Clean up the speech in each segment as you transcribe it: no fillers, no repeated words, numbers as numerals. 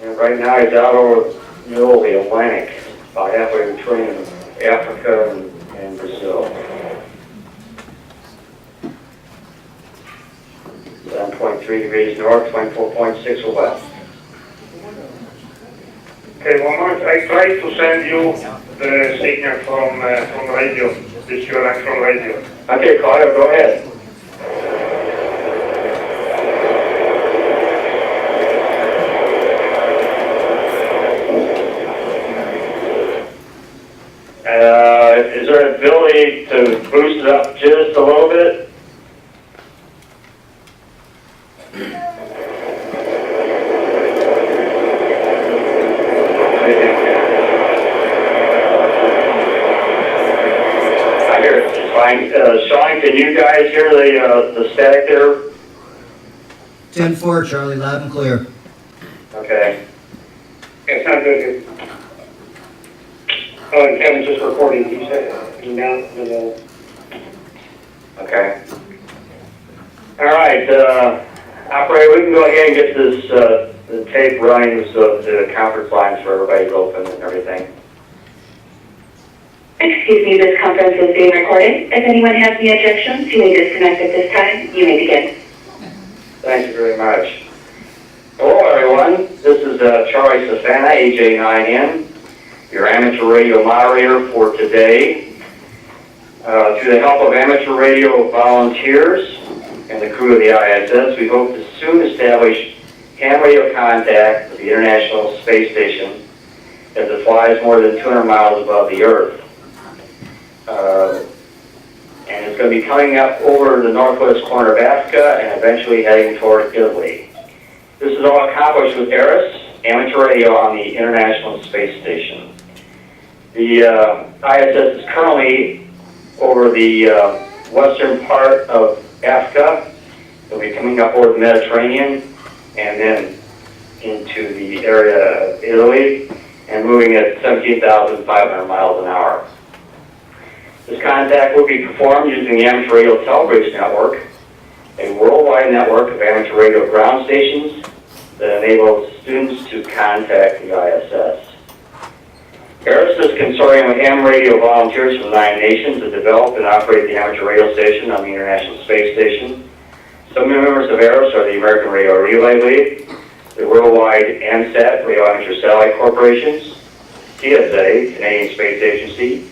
And right now he's out over the middle of the Atlantic, about halfway between Africa and Brazil. 7.3 degrees north, 24.6 west. Okay, one moment. I tried to send you the signal from radio, the Sierra from radio. Okay, Claudio, go ahead. Is there an ability to boost it up just a little bit? I hear it just fine. Sean, can you guys hear the static there? 10-4, Charlie, loud and clear. Okay. It's not good. Oh, and Kevin's just recording. He said he announced the. Okay. All right, operator, we can go ahead and get this the tape running so the conference lines for everybody's open and everything. Excuse me, this conference is being recorded. If anyone has any objections, you may disconnect at this time. You may begin. Thank you very much. Hello, everyone. This is Charlie Safana, AJ9N, your amateur radio moderator for today. Through the help of amateur radio volunteers and the crew of the ISS, we hope to soon establish ham radio contact with the International Space Station as it flies more than 200 miles above the Earth. And it's going to be coming up over the northwest corner of Africa and eventually heading toward Italy. This is all accomplished with IRIS, amateur radio on the International Space Station. The ISS is currently over the western part of Africa. It'll be coming up over the Mediterranean and then into the area of Italy and moving at 17,500 miles an hour. This contact will be performed using the Amateur Radio Telebridge Network, a worldwide network of amateur radio ground stations that enables students to contact the ISS. IRIS is a consortium of ham radio volunteers from 9 nations that develop and operate the amateur radio station on the International Space Station. Some members of IRIS are the American Radio Relay League, the Worldwide AMSAT Radio Amateur Satellite Corporations, TSA, Canadian Space Agency,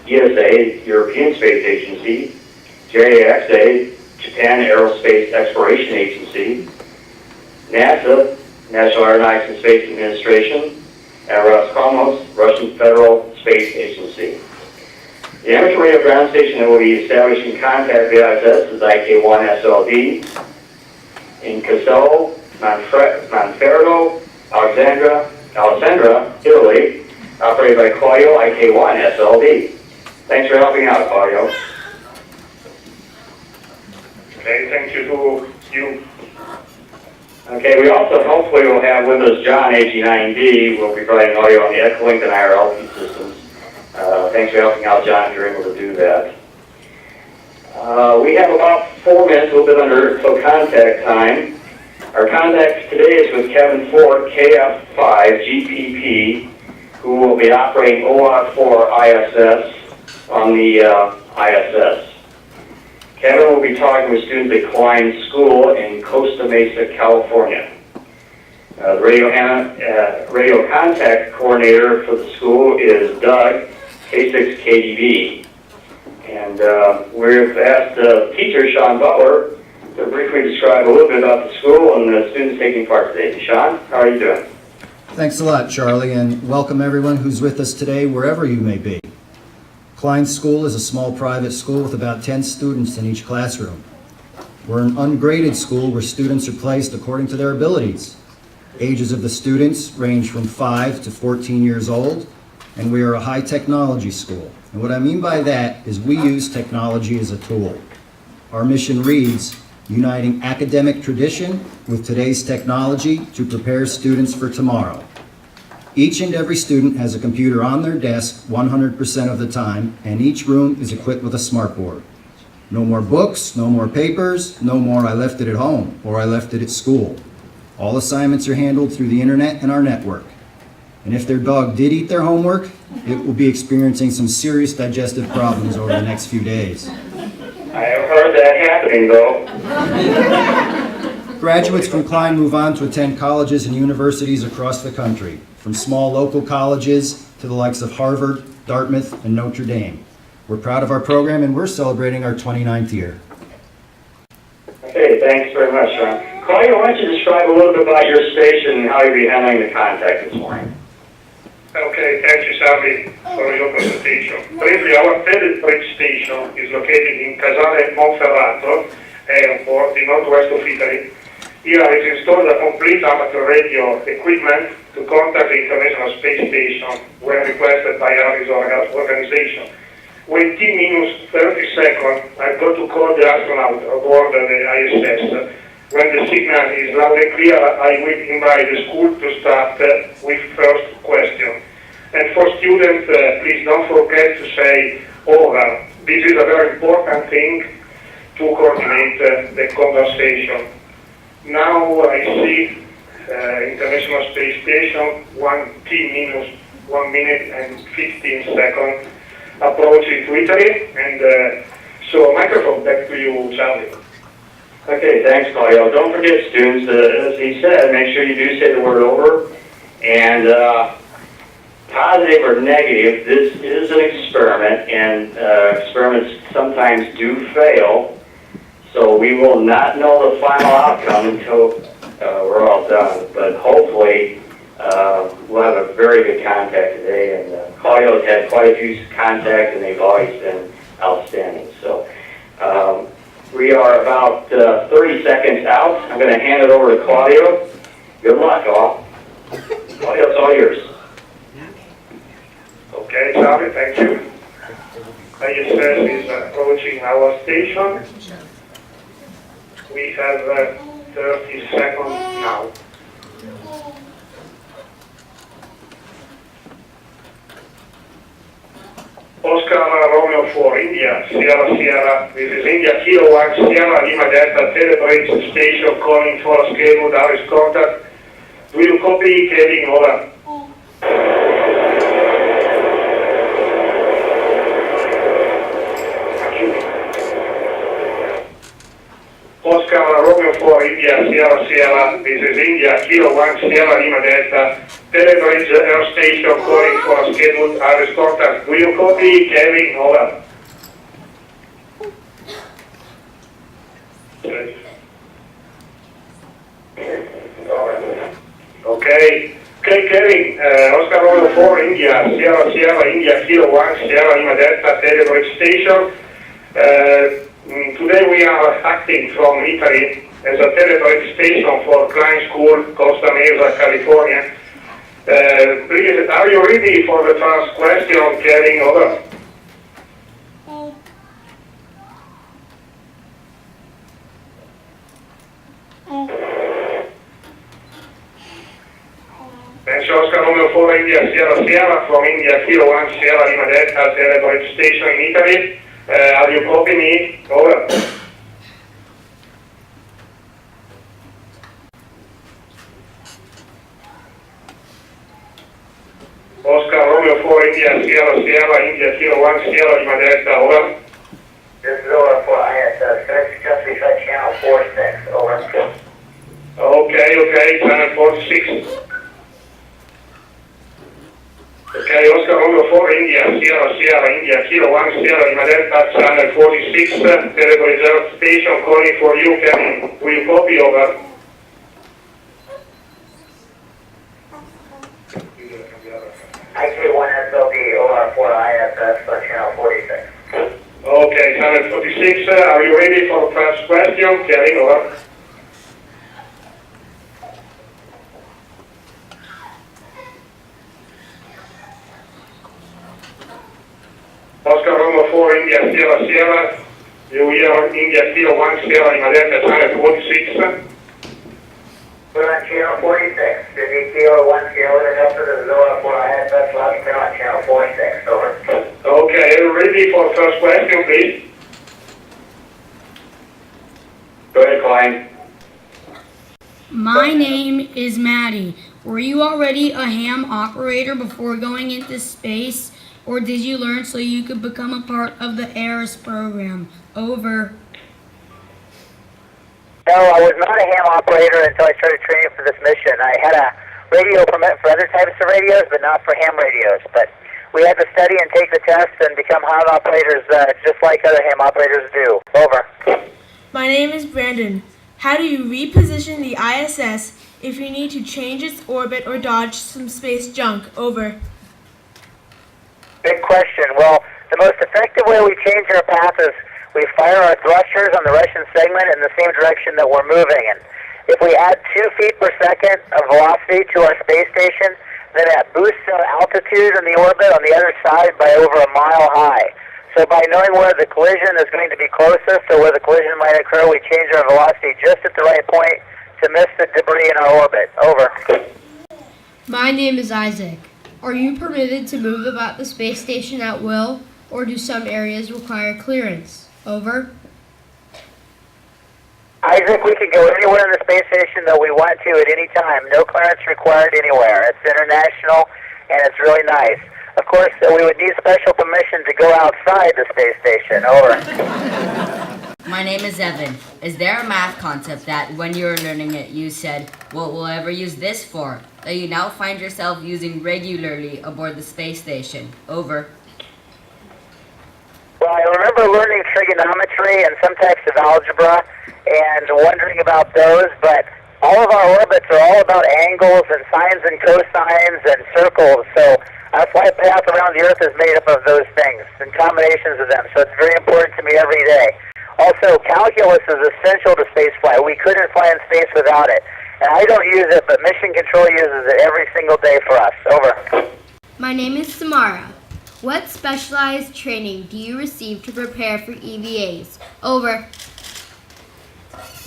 ESA, European Space Agency, JAXA, Japan Aerospace Exploration Agency, NASA, National Aeronautics and Space Administration, and Roscosmos, Russian Federal Space Agency. The amateur radio ground station that will be establishing contact with the ISS is IK1SLD in Castello, Monferrato, Alessandra, Italy, operated by Claudio, IK1SLD. Thanks for helping out, Claudio. Okay, thank you to you. Okay, we also hopefully will have with us John, AG9D. We'll be providing audio on the Echolink and IRLP systems. Thanks for helping out, John, if you're able to do that. We have about 4 minutes, a little bit under till contact time. Our contact today is with Kevin Ford, KF5 GPP, who will be operating OR4 ISS on the ISS. Kevin will be talking with students at Kline School in Costa Mesa, California. The radio contact coordinator for the school is Doug, K6KDB. And we've asked teacher Sean Butler to briefly describe a little bit about the school and the students taking part today. Sean, how are you doing? Thanks a lot, Charlie, and welcome everyone who's with us today, wherever you may be. Kline School is a small private school with about 10 students in each classroom. We're an ungraded school where students are placed according to their abilities. Ages of the students range from 5 to 14 years old, and we are a high technology school. And what I mean by that is we use technology as a tool. Our mission reads, uniting academic tradition with today's technology to prepare students for tomorrow. Each and every student has a computer on their desk 100% of the time, and each room is equipped with a smartboard. No more books, no more papers, no more I left it at home or I left it at school. All assignments are handled through the internet and our network. And if their dog did eat their homework, it will be experiencing some serious digestive problems over the next few days. I have heard that happening, though. Graduates from Kline move on to attend colleges and universities across the country, from small local colleges to the likes of Harvard, Dartmouth, and Notre Dame. We're proud of our program, and we're celebrating our 29th year. Okay, thanks very much, Sean. Claudia, why don't you describe a little bit about your station and how you'll be handling the contact this morning? Okay, thank you, Sally, for your presentation. Briefly, our Telebridge station is located in Casale Monferrato Airport in northwest of Italy. Here is installed a complete amateur radio equipment to contact the International Space Station when requested by our organization. When T-30 seconds, I've got to call the astronaut aboard the ISS. When the signal is loud and clear, I will invite the school to start with first question. And for students, please don't forget to say over. This is a very important thing to coordinate the conversation. Now I see International Space Station, 1 minute and 15 seconds approaching to Italy. And so microphone back to you, Charlie. Okay, thanks, Claudio. Don't forget, students, as he said, make sure you do say the word over. And positive or negative, this is an experiment, and experiments sometimes do fail. So we will not know the final outcome until we're all done. But hopefully, we'll have a very good contact today. And Claudio's had quite a few contacts, and they've always been outstanding. So. We are about 30 seconds out. I'm going to hand it over to Claudio. Good luck, all. Claudio, it's all yours. Okay, Charlie, thank you. ISS is approaching our station. We have 30 seconds now. Oscar Romeo 4, India, Sierra, this is India, Kilo 1, Sierra, Lima Delta, Telebridge station calling for a scheduled Harris contact. Do you copy, Kevin, over? Oscar Romeo 4, India, Sierra, this is India, Kilo 1, Sierra, Lima Delta, Telebridge Air Station calling for a scheduled Harris contact. Do you copy, Kevin, over? Okay, Kevin, Oscar Romeo 4, India, Sierra, India, Kilo 1, Sierra, Lima Delta, Telebridge Station. Today we are acting from Italy as a Telebridge station for Kline School, Costa Mesa, California. Please, are you ready for the first question, Kevin, over? Thanks, Oscar Romeo 4, India, Sierra, from India, Kilo 1, Sierra, Lima Delta, Telebridge station in Italy. Are you copying me? Over. Oscar Romeo 4, India, Sierra, India, Kilo 1, Sierra, Lima Delta, over. This is over for ISS. Just reset channel 46, over. Okay, channel 46. Okay, Oscar Romeo 4, India, Sierra, India, Kilo 1, Sierra, Lima Delta, channel 46, Telebridge station calling for you, Kevin. Will you copy, over? IK1SLD, over for ISS, channel 46. Okay, channel 46, are you ready for the first question? Kevin, over. Oscar Romeo 4, India, Sierra, you hear India, Kilo 1, Sierra, Lima Delta, channel 46. We're on channel 46. This is Kilo 1, Sierra Delta, this is over for ISS, last on channel 46, over. Okay, are you ready for the first question, please? Go ahead, Kline. My name is Maddie. Were you already a ham operator before going into space, or did you learn so you could become a part of the ISS program? Over. No, I was not a ham operator until I started training for this mission. I had a radio permit for other types of radios, but not for ham radios. But we had to study and take the tests and become ham operators just like other ham operators do. Over. My name is Brandon. How do you reposition the ISS if you need to change its orbit or dodge some space junk? Over. Good question. Well, the most effective way we change our path is we fire our thrusters on the Russian segment in the same direction that we're moving in. If we add 2 feet per second of velocity to our space station, then that boosts our altitude in the orbit on the other side by over a mile high. So by knowing where the collision is going to be closest or where the collision might occur, we change our velocity just at the right point to miss the debris in our orbit. Over. My name is Isaac. Are you permitted to move about the space station at will, or do some areas require clearance? Over. Isaac, we can go anywhere in the space station that we want to at any time. No clearance required anywhere. It's international, and it's really nice. Of course, we would need special permission to go outside the space station. Over. My name is Evan. Is there a math concept that, when you were learning it, you said, "What will I ever use this for?" that you now find yourself using regularly aboard the space station? Over. Well, I remember learning trigonometry and some types of algebra and wondering about those, but all of our orbits are all about angles and sines and cosines and circles, so our flight path around the Earth is made up of those things and combinations of them, so it's very important to me every day. Also, calculus is essential to spaceflight. We couldn't fly in space without it. And I don't use it, but Mission Control uses it every single day for us. Over. My name is Samara. What specialized training do you receive to prepare for EVAs? Over.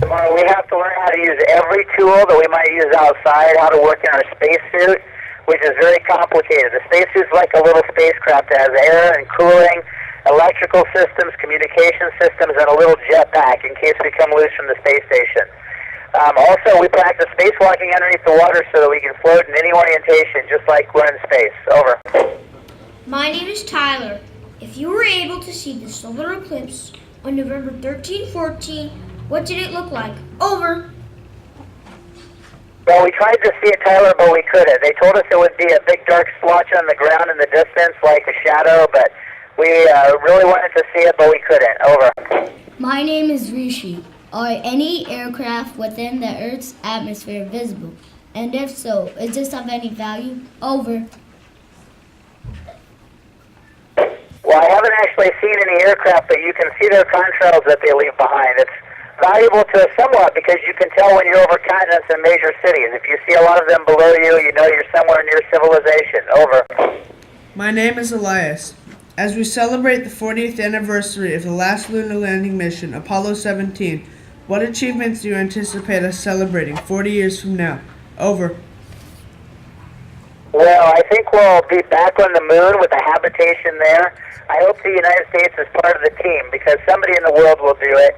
Tomorrow we have to learn how to use every tool that we might use outside, how to work in our spacesuit, which is very complicated. The spacesuit's like a little spacecraft. It has air and cooling, electrical systems, communication systems, and a little jetpack in case we come loose from the space station. Also, we practice spacewalking underneath the water so that we can float in any orientation, just like we're in space. Over. My name is Tyler. If you were able to see the solar eclipse on November 13-14, what did it look like? Over. Well, we tried to see it, Tyler, but we couldn't. They told us it would be a big dark splotch on the ground in the distance, like a shadow, but we really wanted to see it, but we couldn't. Over. My name is Rishi. Are any aircraft within the Earth's atmosphere visible? And if so, is this of any value? Over. Well, I haven't actually seen any aircraft, but you can see their contrails that they leave behind. It's valuable to us somewhat because you can tell when you're over continents and major cities. If you see a lot of them below you, you know you're somewhere near civilization. Over. My name is Elias. As we celebrate the 40th anniversary of the last lunar landing mission, Apollo 17, what achievements do you anticipate us celebrating 40 years from now? Over. Well, I think we'll be back on the moon with a habitation there. I hope the United States is part of the team because somebody in the world will do it.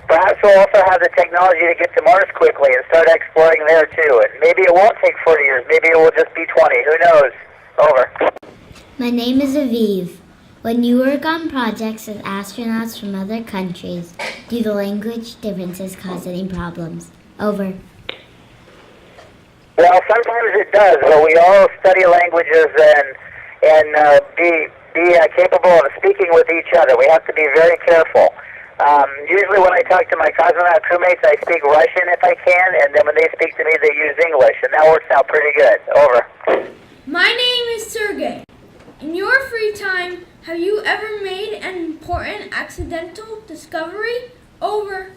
Perhaps we'll also have the technology to get to Mars quickly and start exploring there too. And maybe it won't take 40 years. Maybe it will just be 20. Who knows? Over. My name is Aviv. When you work on projects with astronauts from other countries, do the language differences cause any problems? Over. Well, sometimes it does, but we all study languages and be capable of speaking with each other. We have to be very careful. Usually when I talk to my cosmonaut crewmates, I speak Russian if I can, and then when they speak to me, they use English, and that works out pretty good. Over. My name is Sergey. In your free time, have you ever made an important accidental discovery? Over.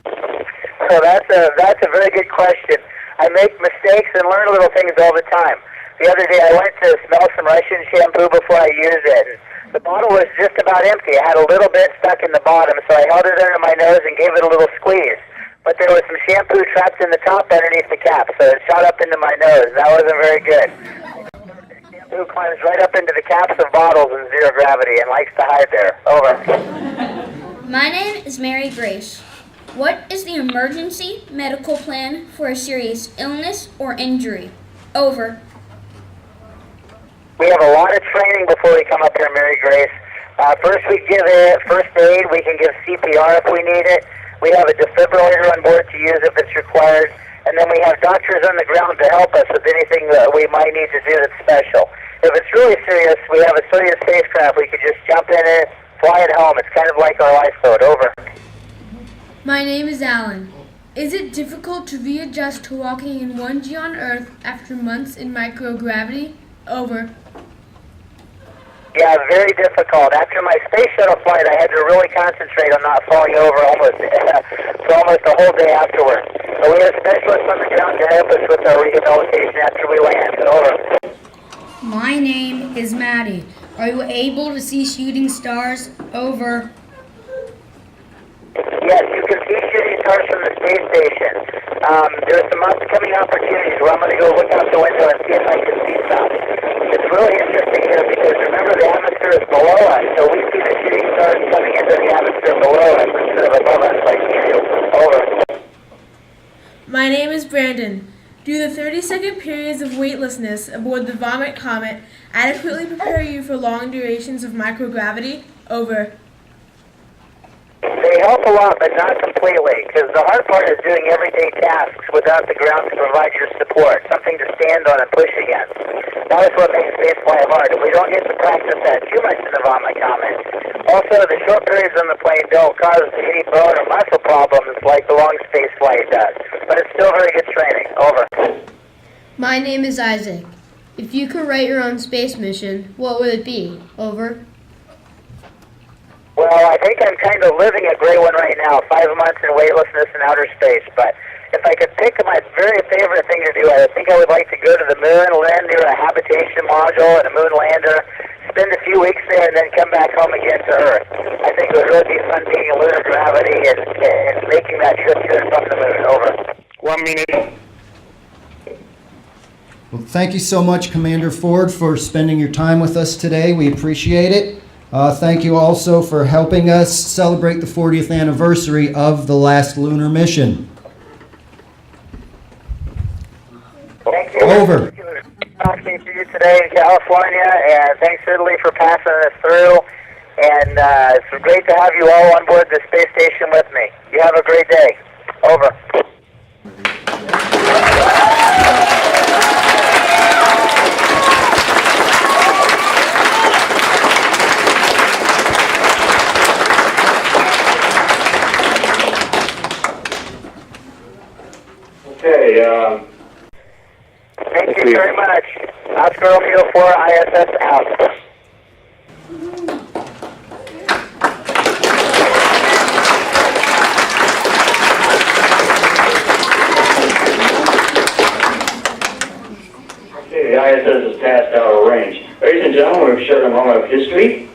So that's a very good question. I make mistakes and learn little things all the time. The other day I went to smell some Russian shampoo before I used it. And the bottle was just about empty. It had a little bit stuck in the bottom, so I held it under my nose and gave it a little squeeze. But there was some shampoo trapped in the top underneath the cap, so it shot up into my nose. That wasn't very good. Shampoo climbs right up into the caps of bottles in zero gravity and likes to hide there. Over. My name is Mary Grace. What is the emergency medical plan for a serious illness or injury? Over. We have a lot of training before we come up here, Mary Grace. First, we give it first aid. We can give CPR if we need it. We have a defibrillator on board to use if it's required. And then we have doctors on the ground to help us with anything that we might need to do that's special. If it's really serious, we have a Soyuz spacecraft. We could just jump in it, fly it home. It's kind of like our lifeboat. Over. My name is Alan. Is it difficult to readjust to walking in 1G on Earth after months in microgravity? Over. Yeah, very difficult. After my space shuttle flight, I had to really concentrate on not falling over almost a whole day afterwards. So we have specialists on the ground to help us with our rehabilitation after we land. Over. My name is Maddie. Are you able to see shooting stars? Over. Yes, you can see shooting stars from the space station. There's some upcoming opportunities where I'm going to go look out the window and see if I can see some. It's really interesting here because remember the atmosphere is below us, so we see the shooting stars coming into the atmosphere below us instead of above us like you do. Over. My name is Brandon. Do the 30-second periods of weightlessness aboard the Vomit Comet adequately prepare you for long durations of microgravity? Over. They help a lot, but not completely, because the hard part is doing everyday tasks without the ground to provide your support, something to stand on and push against. That is what makes spaceflight hard, and we don't get to practice that too much in the Vomit Comet. Also, the short periods on the plane don't cause any bone or muscle problems like the long spaceflight does, but it's still very good training. Over. My name is Isaac. If you could write your own space mission, what would it be? Over. Well, I think I'm kind of living a great one right now, 5 months in weightlessness in outer space. But if I could pick my very favorite thing to do, I think I would like to go to the moon, land near a habitation module and a moon lander, spend a few weeks there, and then come back home again to Earth. I think it would really be fun being in lunar gravity and making that trip to and from the moon. Over. 1 minute. Well, thank you so much, Commander Ford, for spending your time with us today. We appreciate it. Thank you also for helping us celebrate the 40th anniversary of the last lunar mission. Thank you. Over. Talking to you today in California, and thanks Italy for passing us through. And it's great to have you all on board the space station with me. You have a great day. Over. Okay, Thank you very much. Oscar Romeo 4 ISS out. okay, the ISS has passed out of range. Ladies and gentlemen, we've shared a moment of history.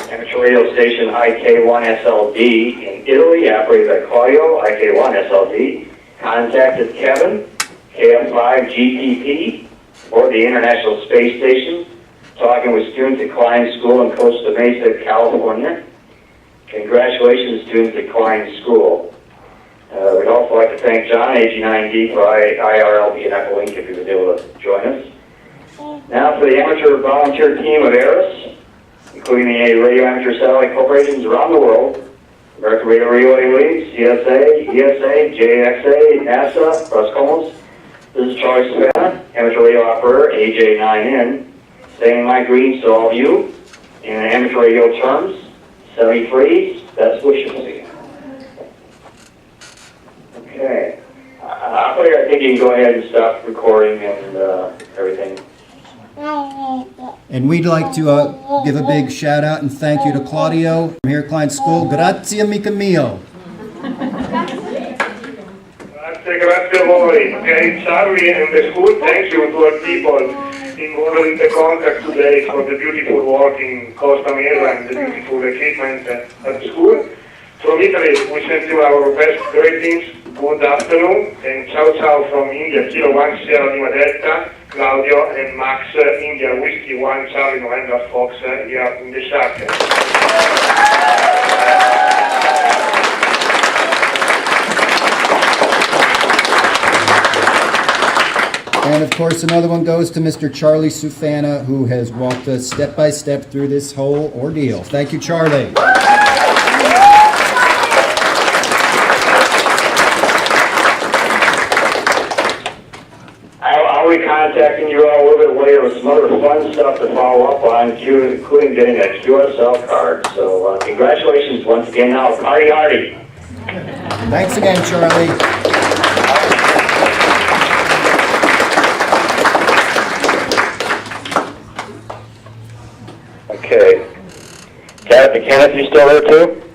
Amateur radio station IK1SLD in Italy, operated by Claudio, IK1SLD, contacted Kevin, KF5GPP, or the International Space Station, talking with students at Kline School in Costa Mesa, California. Congratulations, students at Kline School. We'd also like to thank John, AG9D, for IRLB and Echo Link if he was able to join us. Now for the amateur volunteer team of ARIS, including the radio amateur satellite corporations around the world, American Radio Relay League, CSA, ESA, JXA, NASA, Roscosmos. This is Charlie Savannah, amateur radio operator, AJ9N, saying my greetings to all of you in amateur radio terms. 73, best wishes to you. Okay. Operator, I think you can go ahead and stop recording and everything. And we'd like to give a big shout out and thank you to Claudio from here at Kline School. Grazie, amico mio. Grazie a voi. Okay, Charlie and the school, thank you to all people involved in the contract today for the beautiful work in Costa Mesa and the beautiful equipment at the school. From Italy, we send you our best greetings. Good afternoon, and ciao ciao from India, Kilo 1 Sierra Lima Delta, Claudio and Max, India Whiskey 1 Charlie November Fox here in the Shark. And of course, another one goes to Mr. Charlie Sufana, who has walked us step by step through this whole ordeal. Thank you, Charlie. I'll be contacting you all a little bit later with some other fun stuff to follow up on, including getting a QSL card. So congratulations once again. Now, party hardy. Thanks again, Charlie. Okay. Kenneth, you still there too?